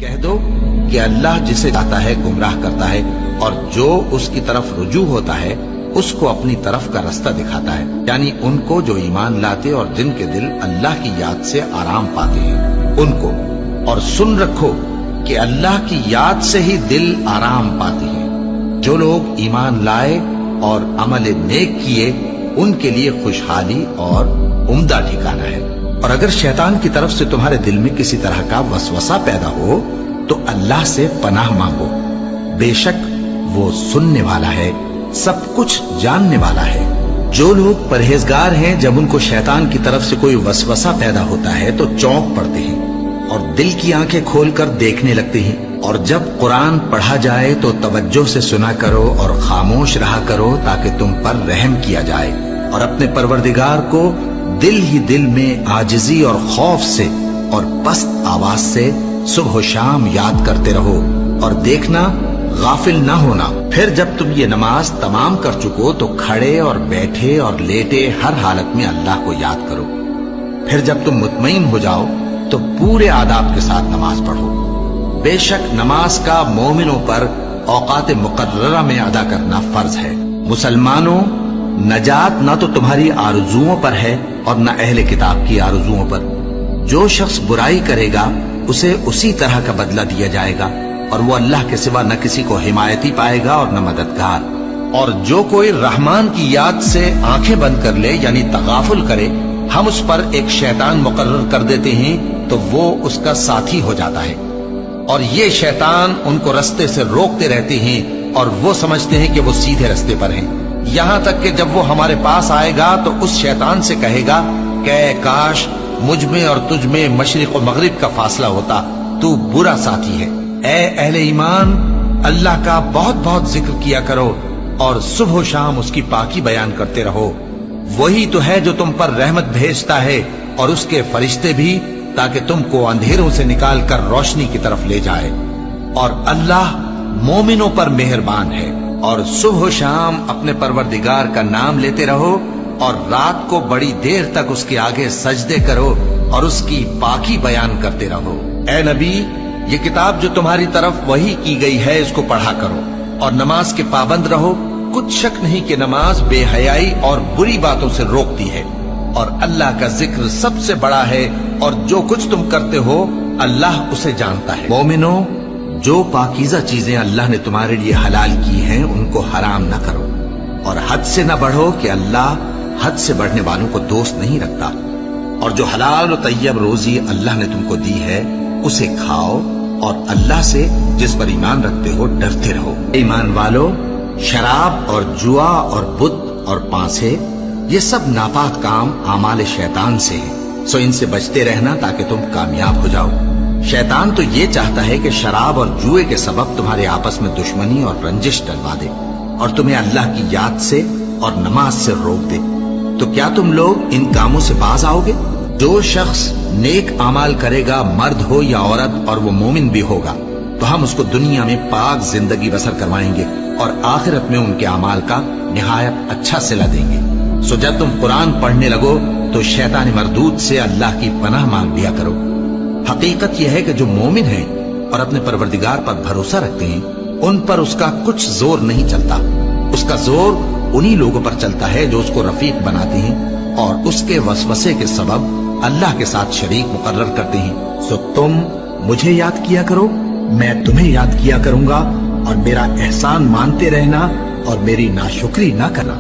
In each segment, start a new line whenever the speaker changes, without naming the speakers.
کہہ دو کہ اللہ جسے چاہتا ہے گمراہ کرتا ہے اور جو اس کی طرف رجوع ہوتا ہے اس کو اپنی طرف کا رستہ دکھاتا ہے، یعنی ان کو جو ایمان لاتے اور جن کے دل اللہ کی یاد سے آرام پاتے ہیں ان کو۔ اور سن رکھو کہ اللہ کی یاد سے ہی دل آرام پاتے ہیں۔ جو لوگ ایمان لائے اور عمل نیک کیے ان کے لیے خوشحالی اور عمدہ ٹھکانہ ہے۔ اور اگر شیطان کی طرف سے تمہارے دل میں کسی طرح کا وسوسہ پیدا ہو تو اللہ سے پناہ مانگو، بے شک وہ سننے والا ہے، سب کچھ جاننے والا ہے۔ جو لوگ پرہیزگار ہیں جب ان کو شیطان کی طرف سے کوئی وسوسہ پیدا ہوتا ہے تو چونک پڑتے ہیں اور دل کی آنکھیں کھول کر دیکھنے لگتے ہیں، اور جب قرآن پڑھا جائے تو توجہ سے سنا کرو اور خاموش رہا کرو تاکہ تم پر رحم کیا جائے، اور اپنے پروردگار کو دل ہی دل میں عاجزی اور خوف سے اور پست آواز سے صبح و شام یاد کرتے رہو، اور دیکھنا غافل نہ ہونا۔ پھر جب تم یہ نماز تمام کر چکو تو کھڑے اور بیٹھے اور لیٹے ہر حالت میں اللہ کو یاد کرو۔ پھر جب تم مطمئن ہو جاؤ تو پورے آداب کے ساتھ نماز پڑھو۔ بے شک نماز کا مومنوں پر اوقات مقررہ میں ادا کرنا فرض ہے۔ مسلمانوں، نجات نہ تو تمہاری آرزوؤں پر ہے اور نہ اہل کتاب کی آرزوؤں پر۔ جو شخص برائی کرے گا اسے اسی طرح کا بدلہ دیا جائے گا، اور وہ اللہ کے سوا نہ کسی کو حمایتی پائے گا اور نہ مددگار۔ اور جو کوئی رحمان کی یاد سے آنکھیں بند کر لے یعنی تغافل کرے، ہم اس پر ایک شیطان مقرر کر دیتے ہیں تو وہ اس کا ساتھی ہو جاتا ہے، اور یہ شیطان ان کو رستے سے روکتے رہتے ہیں اور وہ سمجھتے ہیں کہ وہ سیدھے رستے پر ہیں، یہاں تک کہ جب وہ ہمارے پاس آئے گا تو اس شیطان سے کہے گا کہ کاش مجھ میں اور تجھ میں مشرق و مغرب کا فاصلہ ہوتا، تو برا ساتھی ہے۔ اے اہل ایمان، اللہ کا بہت بہت ذکر کیا کرو اور صبح و شام اس کی پاکی بیان کرتے رہو۔ وہی تو ہے جو تم پر رحمت بھیجتا ہے اور اس کے فرشتے بھی، تاکہ تم کو اندھیروں سے نکال کر روشنی کی طرف لے جائے۔ اور اللہ مومنوں پر مہربان ہے۔ اور صبح و شام اپنے پروردگار کا نام لیتے رہو، اور رات کو بڑی دیر تک اس کے آگے سجدے کرو اور اس کی پاکی بیان کرتے رہو۔ اے نبی، یہ کتاب جو تمہاری طرف وحی کی گئی ہے اس کو پڑھا کرو اور نماز کے پابند رہو۔ کچھ شک نہیں کہ نماز بے حیائی اور بری باتوں سے روکتی ہے، اور اللہ کا ذکر سب سے بڑا ہے، اور جو کچھ تم کرتے ہو اللہ اسے جانتا ہے۔ مومنو، جو پاکیزہ چیزیں اللہ نے تمہارے لیے حلال کی ہیں ان کو حرام نہ کرو، اور حد سے نہ بڑھو کہ اللہ حد سے بڑھنے والوں کو دوست نہیں رکھتا، اور جو حلال و طیب روزی اللہ نے تم کو دی ہے اسے کھاؤ، اور اللہ سے جس پر ایمان رکھتے ہو ڈرتے رہو۔ ایمان والو، شراب اور جوا اور بت اور پانسے یہ سب ناپاک کام اعمال شیطان سے ہیں، سو ان سے بچتے رہنا تاکہ تم کامیاب ہو جاؤ۔ شیطان تو یہ چاہتا ہے کہ شراب اور جوئے کے سبب تمہارے آپس میں دشمنی اور رنجش ڈلوا دے اور تمہیں اللہ کی یاد سے اور نماز سے روک دے۔ تو کیا تم لوگ ان کاموں سے باز آؤ گے؟ جو شخص نیک اعمال کرے گا، مرد ہو یا عورت، اور وہ مومن بھی ہوگا، تو ہم اس کو دنیا میں پاک زندگی بسر کروائیں گے اور آخرت میں ان کے اعمال کا نہایت اچھا صلہ دیں گے۔ سو جب تم قرآن پڑھنے لگو تو شیطان مردود سے اللہ کی پناہ مانگ لیا کرو۔ حقیقت یہ ہے کہ جو مومن ہیں اور اپنے پروردگار پر بھروسہ رکھتے ہیں ان پر اس کا کچھ زور نہیں چلتا۔ اس کا زور انہی لوگوں پر چلتا ہے جو اس کو رفیق بناتے ہیں اور اس کے وسوسے کے سبب اللہ کے ساتھ شریک مقرر کرتے ہیں۔ سو تم مجھے یاد کیا کرو، میں تمہیں یاد کیا کروں گا، اور میرا احسان مانتے رہنا اور میری ناشکری نہ کرنا۔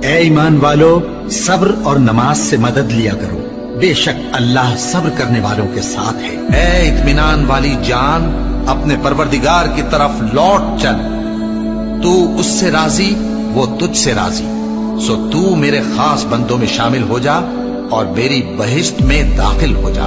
اے ایمان والو، صبر اور نماز سے مدد لیا کرو، بے شک اللہ صبر کرنے والوں کے ساتھ ہے۔ اے اطمینان والی جان، اپنے پروردگار کی طرف لوٹ چل، تو اس سے راضی وہ تجھ سے راضی، سو تو میرے خاص بندوں میں شامل ہو جا اور میری بہشت میں داخل ہو جا۔